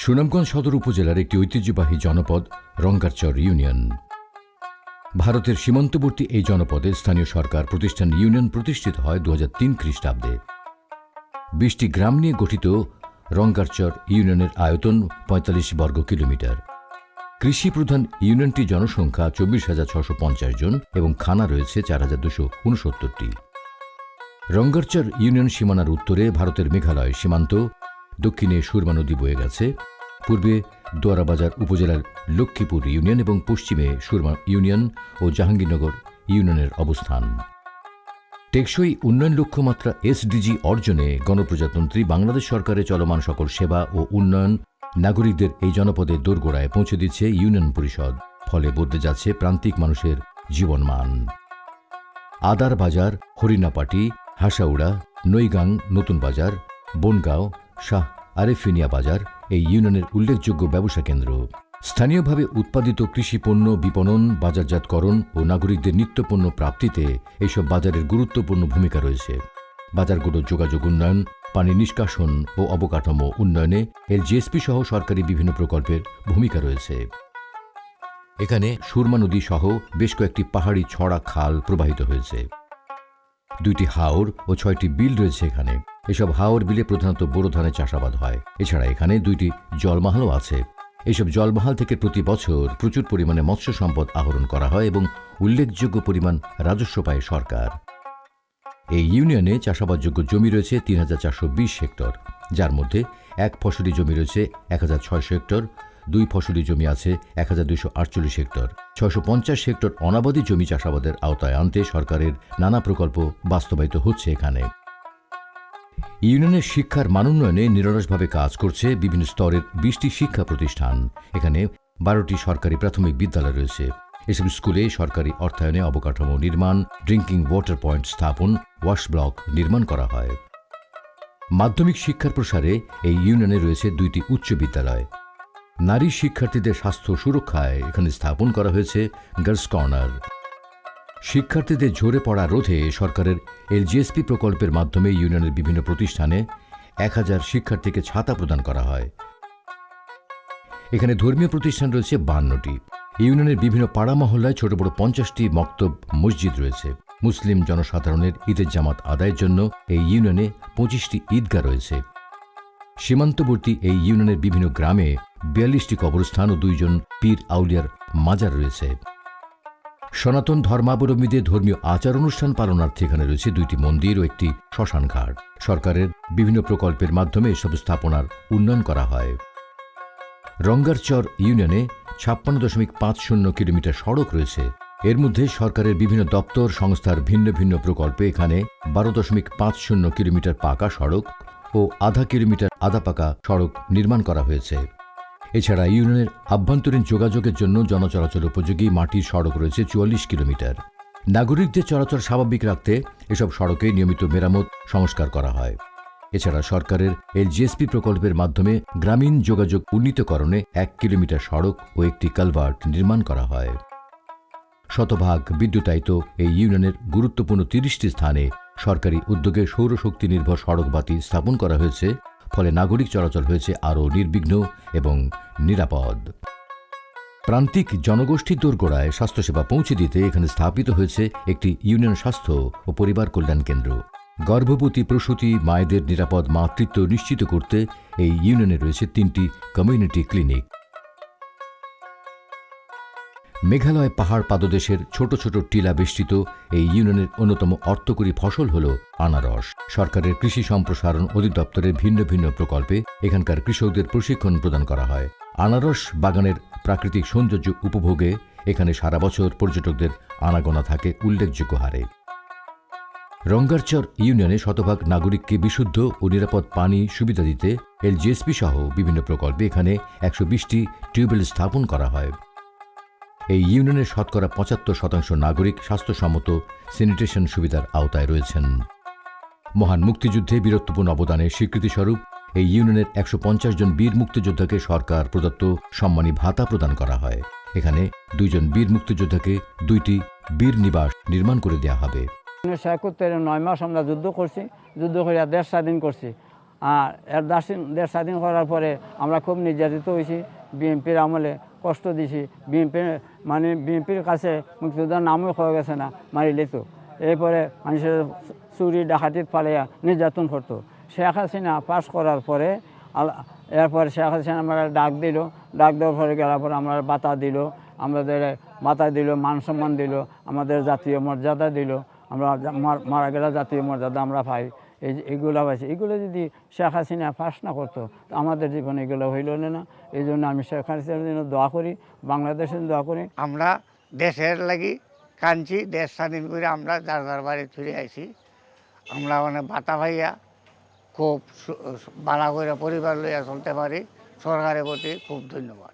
সুনামগঞ্জ সদর উপজেলার একটি ঐতিহ্যবাহী জনপদ রঙ্গারচর ইউনিয়ন। ভারতের সীমান্তবর্তী এই জনপদে স্থানীয় সরকার প্রতিষ্ঠান ইউনিয়ন প্রতিষ্ঠিত হয় 2003 খ্রিস্টাব্দে। 20টি গ্রাম নিয়ে গঠিত রঙ্গারচর ইউনিয়নের আয়তন 45 বর্গ কিলোমিটার। কৃষি প্রধান ইউনিয়নটি জনসংখ্যা 24,650 জন এবং খানা রয়েছে 4,269টি। রঙ্গারচর ইউনিয়ন সীমানার উত্তরে ভারতের মেঘালয় সীমান্ত, দক্ষিণে সুরমা নদী বয়ে গেছে, পূর্বে দোয়ারাবাজার উপজেলার লক্ষ্মীপুর ইউনিয়ন এবং পশ্চিমে সুরমা ইউনিয়ন ও জাহাঙ্গীরনগর ইউনিয়নের অবস্থান। টেকসই উন্নয়ন লক্ষ্যমাত্রা SDG অর্জনে গণপ্রজাতন্ত্রী বাংলাদেশ সরকারের চলমান সকল সেবা ও উন্নয়ন নাগরিকদের এই জনপদে দোরগোড়ায় পৌঁছে দিচ্ছে ইউনিয়ন পরিষদ। ফলে বদলে যাচ্ছে প্রান্তিক মানুষের জীবনমান। আদার বাজার, হরিণাপাটি, হাসাউড়া, নৈগাং, নতুন বাজার, বনগাঁও, শাহ আরেফিনিয়া বাজার এই ইউনিয়নের উল্লেখযোগ্য ব্যবসা কেন্দ্র। স্থানীয়ভাবে উৎপাদিত কৃষি পণ্য বিপণন, বাজারজাতকরণ ও নাগরিকদের নিত্যপণ্য প্রাপ্তিতে এইসব বাজারের গুরুত্বপূর্ণ ভূমিকা রয়েছে। বাজারগুলোর যোগাযোগ উন্নয়ন, পানি নিষ্কাশন ও অবকাঠামো উন্নয়নে জিএসপি সহ সরকারি বিভিন্ন প্রকল্পের ভূমিকা রয়েছে। এখানে সুরমা নদী সহ বেশ কয়েকটি পাহাড়ি ছড়া খাল প্রবাহিত হয়েছে। 2টি হাওর ও 6টি বিল রয়েছে এখানে। এসব হাওর বিলে প্রধানত বোরো ধানের চাষাবাদ হয়। এছাড়া এখানে 2টি জলমহলও আছে। এইসব জলমহল থেকে প্রতি বছর প্রচুর পরিমাণে মৎস্য সম্পদ আহরণ করা হয় এবং উল্লেখযোগ্য পরিমাণ রাজস্ব পায় সরকার। এই ইউনিয়নে চাষাবাদযোগ্য জমি রয়েছে 3,420 হেক্টর, যার মধ্যে এক ফসলি জমি রয়েছে 1,600 হেক্টর, 2 ফসলি জমি আছে 1,248 হেক্টর। 650 হেক্টর অনাবাদী জমি চাষাবাদের আওতায় আনতে সরকারের নানা প্রকল্প বাস্তবায়িত হচ্ছে এখানে। ইউনিয়নের শিক্ষার মানোন্নয়নে নিরলসভাবে কাজ করছে বিভিন্ন স্তরের 20টি শিক্ষা প্রতিষ্ঠান। এখানে 12টি সরকারি প্রাথমিক বিদ্যালয় রয়েছে। এসব স্কুলে সরকারি অর্থায়নে অবকাঠামো নির্মাণ, ড্রিঙ্কিং ওয়াটার পয়েন্ট স্থাপন, ওয়াশ ব্লক নির্মাণ করা হয়। মাধ্যমিক শিক্ষার প্রসারে এই ইউনিয়নে রয়েছে 2টি উচ্চ বিদ্যালয়। নারী শিক্ষার্থীদের স্বাস্থ্য সুরক্ষায় এখানে স্থাপন করা হয়েছে গার্লস কর্নার। শিক্ষার্থীদের ঝরে পড়া রোধে সরকারের LGSP প্রকল্পের মাধ্যমে ইউনিয়নের বিভিন্ন প্রতিষ্ঠানে 1000 শিক্ষার্থীকে ছাতা প্রদান করা হয়। এখানে ধর্মীয় প্রতিষ্ঠান রয়েছে 52টি। ইউনিয়নের বিভিন্ন পাড়া মহল্লায় ছোট বড় 50টি মক্তব মসজিদ রয়েছে। মুসলিম জনসাধারণের ঈদের জামাত আদায়ের জন্য এই ইউনিয়নে 25টি ঈদগাহ রয়েছে। সীমান্তবর্তী এই ইউনিয়নের বিভিন্ন গ্রামে 42টি কবরস্থান ও 2 জন পীর আউলিয়ার মাজার রয়েছে। সনাতন ধর্মাবলম্বীদের ধর্মীয় আচার অনুষ্ঠান পালনার্থে এখানে রয়েছে 2টি মন্দির ও একটি শ্মশান ঘাট। সরকারের বিভিন্ন প্রকল্পের মাধ্যমে এসব স্থাপনার উন্নয়ন করা হয়। রঙ্গারচর ইউনিয়নে 56.50 কিলোমিটার সড়ক রয়েছে। এর মধ্যে সরকারের বিভিন্ন দপ্তর সংস্থার ভিন্ন ভিন্ন প্রকল্পে এখানে 12.50 কিলোমিটার পাকা সড়ক ও আধা কিলোমিটার আধা পাকা সড়ক নির্মাণ করা হয়েছে। এছাড়া ইউনিয়নের আভ্যন্তরীণ যোগাযোগের জন্য জনচলাচল উপযোগী মাটির সড়ক রয়েছে 44 কিলোমিটার। নাগরিকদের চলাচল স্বাভাবিক রাখতে এসব সড়কে নিয়মিত মেরামত সংস্কার করা হয়। এছাড়া সরকারের LGSP প্রকল্পের মাধ্যমে গ্রামীণ যোগাযোগ উন্নীতকরণে 1 কিলোমিটার সড়ক ও একটি কালভার্ট নির্মাণ করা হয়। শতভাগ বিদ্যুতায়িত এই ইউনিয়নের গুরুত্বপূর্ণ 30টি স্থানে সরকারি উদ্যোগে সৌরশক্তি নির্ভর সড়ক বাতি স্থাপন করা হয়েছে। ফলে নাগরিক চলাচল হয়েছে আরও নির্বিঘ্ন এবং নিরাপদ। প্রান্তিক জনগোষ্ঠীর দোরগোড়ায় স্বাস্থ্যসেবা পৌঁছে দিতে এখানে স্থাপিত হয়েছে একটি ইউনিয়ন স্বাস্থ্য ও পরিবার কল্যাণ কেন্দ্র। গর্ভবতী প্রসূতি মায়েদের নিরাপদ মাতৃত্ব নিশ্চিত করতে এই ইউনিয়নে রয়েছে 3টি কমিউনিটি ক্লিনিক। মেঘালয় পাহাড় পাদদেশের ছোট ছোট টিলা বেষ্টিত এই ইউনিয়নের অন্যতম অর্থকরী ফসল হল আনারস। সরকারের কৃষি সম্প্রসারণ অধিদপ্তরের ভিন্ন ভিন্ন প্রকল্পে এখানকার কৃষকদের প্রশিক্ষণ প্রদান করা হয়। আনারস বাগানের প্রাকৃতিক সৌন্দর্য উপভোগে এখানে সারা বছর পর্যটকদের আনাগোনা থাকে উল্লেখযোগ্য হারে। রঙ্গারচর ইউনিয়নে শতভাগ নাগরিককে বিশুদ্ধ ও নিরাপদ পানি সুবিধা দিতে LGSP সহ বিভিন্ন প্রকল্পে এখানে 120টি টিউবওয়েল স্থাপন করা হয়। এই ইউনিয়নের শতকরা 75% নাগরিক স্বাস্থ্যসম্মত স্যানিটেশন সুবিধার আওতায় রয়েছেন। মহান মুক্তিযুদ্ধে বীরত্বপূর্ণ অবদানের স্বীকৃতিস্বরূপ এই ইউনিয়নের 150 জন বীর মুক্তিযোদ্ধাকে সরকার প্রদত্ত সম্মানী ভাতা প্রদান করা হয়। এখানে 2 জন বীর মুক্তিযোদ্ধাকে 2টি বীর নিবাস নির্মাণ করে দেওয়া হবে। 1971 9 মাস আমরা যুদ্ধ করছি, যুদ্ধ করে দেশ স্বাধীন করছি। আর এর দেশ স্বাধীন করার পরে আমরা খুব নির্যাতিত হয়েছি। বিএনপির আমলে কষ্ট দিছি। বিএনপির কাছে মুক্তিযোদ্ধার নামও হয়ে গেছে না, মারিলে তো। এরপরে মানুষের চুরি ডাকাতিত পালিয়া নির্যাতন করতো। শেখ হাসিনা পাস করার পরে এরপরে শেখ হাসিনা আমরা ডাক দেওয়ার পরে গেলার পরে আমরা বাতা দিল, আমাদের বাতা দিল, মান সম্মান দিল, আমাদের জাতীয় মর্যাদা দিল। আমরা মারা গেলে জাতীয় মর্যাদা আমরা পাই। এইগুলো পাইছি। এগুলো যদি শেখ হাসিনা পাস না করতো আমাদের জীবনে এগুলো হইল না। এই জন্য আমি শেখ হাসিনার জন্য দোয়া করি, বাংলাদেশের দোয়া করি। আমরা দেশের লাগি কাঁদছি, দেশ স্বাধীন করে আমরা যার যার বাড়ি ফিরে আইছি। আমরা মানে বাতা ভাইয়া খুব ভালো করে পরিবার লইয়া চলতে পারি। সরকারের প্রতি খুব ধন্যবাদ।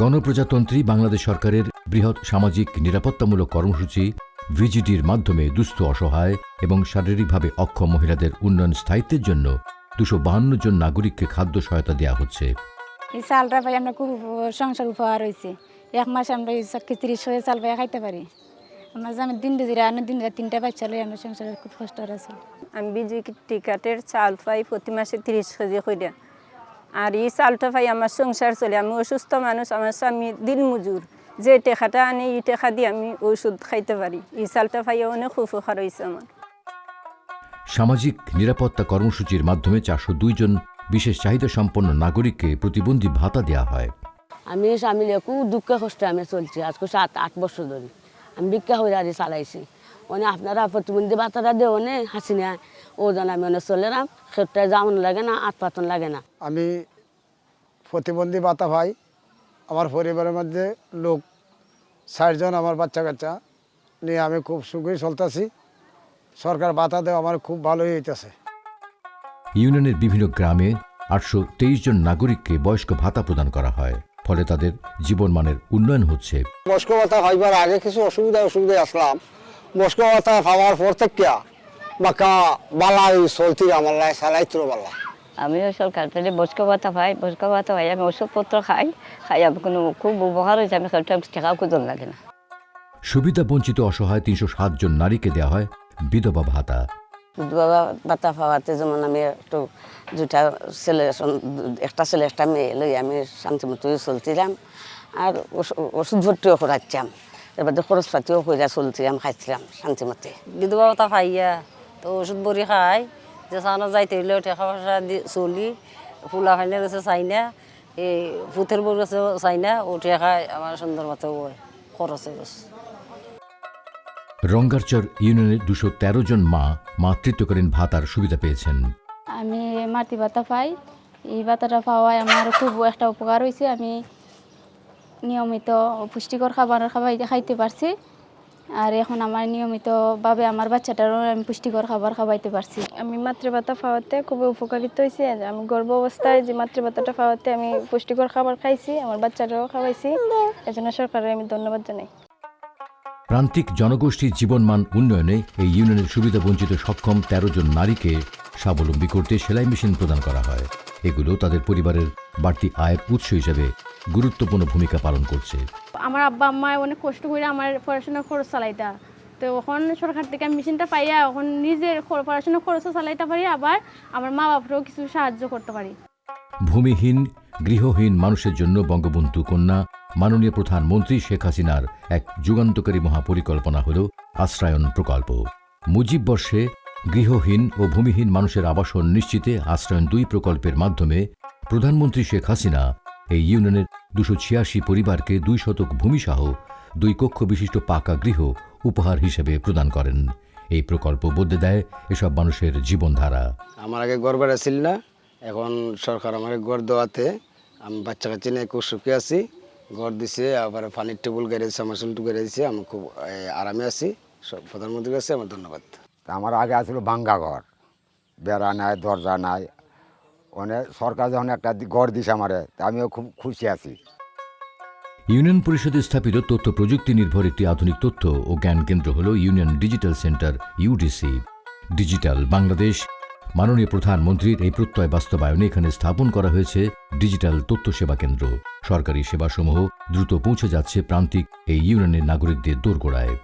গণপ্রজাতন্ত্রী বাংলাদেশ সরকারের বৃহৎ সামাজিক নিরাপত্তামূলক কর্মসূচি ভিজিডির মাধ্যমে দুস্থ, অসহায় এবং শারীরিকভাবে অক্ষম মহিলাদের উন্নয়ন স্থায়িত্বের জন্য 252 জন নাগরিককে খাদ্য সহায়তা দেওয়া হচ্ছে। এই চালটা পাই আমরা খুব সংসার উপহার হয়েছে। 1 মাস আমরা 30 চাল পাই খাইতে পারি। আমরা আমি দিন দিন 3টা বাচ্চা লই আমরা সংসারের খুব কষ্ট আছে। আমি বিজি টিকাটের চাল পাই প্রতি মাসে 30 কেজি করে। আর এই চালটা পাই আমার সংসার চলে। আমি অসুস্থ মানুষ, আমার স্বামী দিন মজুর, যে টাকাটা আনি এই টাকা দিয়ে আমি ওষুধ খাইতে পারি। এই চালটা পাই অনেক উপকার হয়েছে আমার। সামাজিক নিরাপত্তা কর্মসূচির মাধ্যমে 402 জন বিশেষ চাহিদা সম্পন্ন নাগরিককে প্রতিবন্ধী ভাতা দেওয়া হয়। আমি স্বামী খুব দুঃখ কষ্টে আমি চলছি। আজকে 7-8 বছর ধরে আমি ভিক্ষা হয়ে আর চালাইছি। মানে আপনারা প্রতিবন্ধী ভাতাটা দেও নে হাসিনা ও জন আমি অনেক চলেলাম। খেতে যাওয়ান লাগে না, পাতন লাগে না। আমি প্রতিবন্ধী ভাতা পাই। আমার পরিবারের মধ্যে লোক 60 জন, আমার বাচ্চা কাচ্চা নিয়ে আমি খুব সুখেই চলতেছি। সরকার ভাতা দেওয়া আমার খুব ভালোই হইতেছে। ইউনিয়নের বিভিন্ন গ্রামে 823 জন নাগরিককে বয়স্ক ভাতা প্রদান করা হয়, ফলে তাদের জীবনমানের উন্নয়ন হচ্ছে। বয়স্ক ভাতা পাইবার আগে কিছু অসুবিধায় আসলাম। বয়স্ক ভাতা পাওয়ার পর থেকে বাঁকা বালাই চলতি আমার লাই চালাইতো বালা। আমিও সরকার থেকে বয়স্ক ভাতা পাই। বয়স্ক ভাতা পাই আমি ওষুধপত্র খাই আমি কোনো খুব উপকার হয়েছে। আমি টাকাও খুঁজুন লাগে না। সুবিধা বঞ্চিত অসহায় 307 জন নারীকে দেওয়া হয় বিধবা ভাতা। বিধবা ভাতা পাওয়াতে যেমন আমি একটু দুটা ছেলে, একটা ছেলে একটা মেয়ে লই আমি শান্তিমতো চলছিলাম। আর ওষুধ ভর্তিও করাচ্ছিলাম। এবার খরচপাতিও করে চলছিলাম, খাইছিলাম শান্তিমতে। বিধবা ভাতা পাইয়া তো ওষুধ বড়ি খাই, যে চানো যাইতে হইলেও টাকা পয়সা চলি। ফুলা ফাইনে গেছে চাই না, এই ফুতের বউ গেছে চাই না, ও টাকা আমার সুন্দর মতো খরচ হয়ে গেছে। রঙ্গারচর ইউনিয়নের 213 জন মা মাতৃত্বকালীন ভাতার সুবিধা পেয়েছেন। আমি মাতৃ ভাতা পাই। এই ভাতাটা পাওয়ায় আমার খুব একটা উপকার হয়েছে। আমি নিয়মিত পুষ্টিকর খাবার খাইতে পারছি। আর এখন আমার নিয়মিতভাবে আমার বাচ্চাটারও আমি পুষ্টিকর খাবার খাওয়াইতে পারছি। আমি মাতৃভাতা পাওয়াতে খুবই উপকারিত হয়েছি। আমি গর্ভ অবস্থায় যে মাতৃভাতাটা পাওয়াতে আমি পুষ্টিকর খাবার খাইছি, আমার বাচ্চাটাও খাওয়াইছি। এজন্য সরকারের আমি ধন্যবাদ জানাই। প্রান্তিক জনগোষ্ঠীর জীবনমান উন্নয়নে এই ইউনিয়নের সুবিধা বঞ্চিত সক্ষম 13 জন নারীকে স্বাবলম্বী করতে সেলাই মেশিন প্রদান করা হয়। এগুলো তাদের পরিবারের বাড়তি আয়ের উৎস হিসেবে গুরুত্বপূর্ণ ভূমিকা পালন করছে। আমার আব্বা আম্মা অনেক কষ্ট করে আমার পড়াশোনার খরচ চালাইতা, তো এখন সরকার থেকে আমি মেশিনটা পাইয়া এখন নিজের পড়াশোনার খরচও চালাইতে পারি, আবার আমার মা বাবারও কিছু সাহায্য করতে পারি। ভূমিহীন, গৃহহীন মানুষের জন্য বঙ্গবন্ধু কন্যা মাননীয় প্রধানমন্ত্রী শেখ হাসিনার এক যুগান্তকারী মহাপরিকল্পনা হল আশ্রয়ন প্রকল্প। মুজিব বর্ষে গৃহহীন ও ভূমিহীন মানুষের আবাসন নিশ্চিতে আশ্রয়ন 2 প্রকল্পের মাধ্যমে প্রধানমন্ত্রী শেখ হাসিনা এই ইউনিয়নের 286 পরিবারকে 2 শতক ভূমিসহ 2 কক্ষ বিশিষ্ট পাকা গৃহ উপহার হিসেবে প্রদান করেন। এই প্রকল্প বদলে দেয় এসব মানুষের জীবনধারা। আমার আগে ঘর ভাড়া ছিল না, এখন সরকার আমার ঘর দেওয়াতে আমি বাচ্চা কাচ্চা নিয়ে খুব সুখে আছি। ঘর দিছে, আবার পানির টেবুল গাড়ি দিচ্ছে, আমার চুলটু গাড়ি দিচ্ছে, আমি খুব আরামে আছি। প্রধানমন্ত্রীর কাছে আমার ধন্যবাদ। আমার আগে আসলে ভাঙ্গা ঘর, বেড়া নাই, দরজা নাই। মানে সরকার যখন একটা ঘর দিছে আমারে, আমিও খুব খুশি আছি। ইউনিয়ন পরিষদে স্থাপিত তথ্য প্রযুক্তি নির্ভর একটি আধুনিক তথ্য ও জ্ঞান কেন্দ্র হল union digital centre UDC. Digital Bangladesh মাননীয় প্রধানমন্ত্রীর এই প্রত্যয় বাস্তবায়নে এখানে স্থাপন করা হয়েছে ডিজিটাল তথ্য সেবা কেন্দ্র। সরকারি সেবাসমূহ দ্রুত পৌঁছে যাচ্ছে প্রান্তিক এই ইউনিয়নের নাগরিকদের দোরগোড়ায়।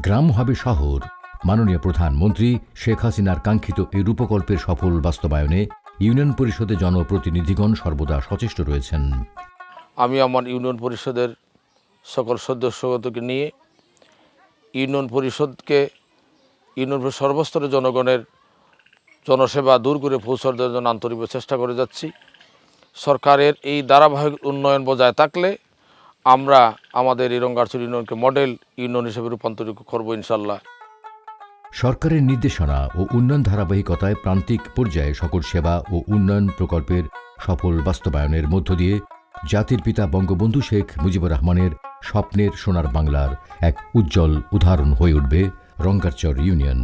গ্রাম হবে শহর, মাননীয় প্রধানমন্ত্রী শেখ হাসিনার কাঙ্ক্ষিত এই রূপকল্পের সফল বাস্তবায়নে ইউনিয়ন পরিষদে জনপ্রতিনিধিগণ সর্বদা সচেষ্ট রয়েছেন। আমি আমার ইউনিয়ন পরিষদের সকল সদস্যকে নিয়ে ইউনিয়ন পরিষদকে সর্বস্তরের জনগণের জনসেবা দূর করে পৌঁছার জন্য আন্তরিকভাবে চেষ্টা করে যাচ্ছি। সরকারের এই ধারাবাহিক উন্নয়ন বজায় থাকলে আমরা আমাদের এই রঙ্গারচর ইউনিয়নকে মডেল ইউনিয়ন হিসেবে রূপান্তরিত করব ইনশাল্লাহ। সরকারের নির্দেশনা ও উন্নয়ন ধারাবাহিকতায় প্রান্তিক পর্যায়ে সকল সেবা ও উন্নয়ন প্রকল্পের সফল বাস্তবায়নের মধ্য দিয়ে জাতির পিতা বঙ্গবন্ধু শেখ মুজিবুর রহমানের স্বপ্নের সোনার বাংলার এক উজ্জ্বল উদাহরণ হয়ে উঠবে রঙ্গারচর ইউনিয়ন।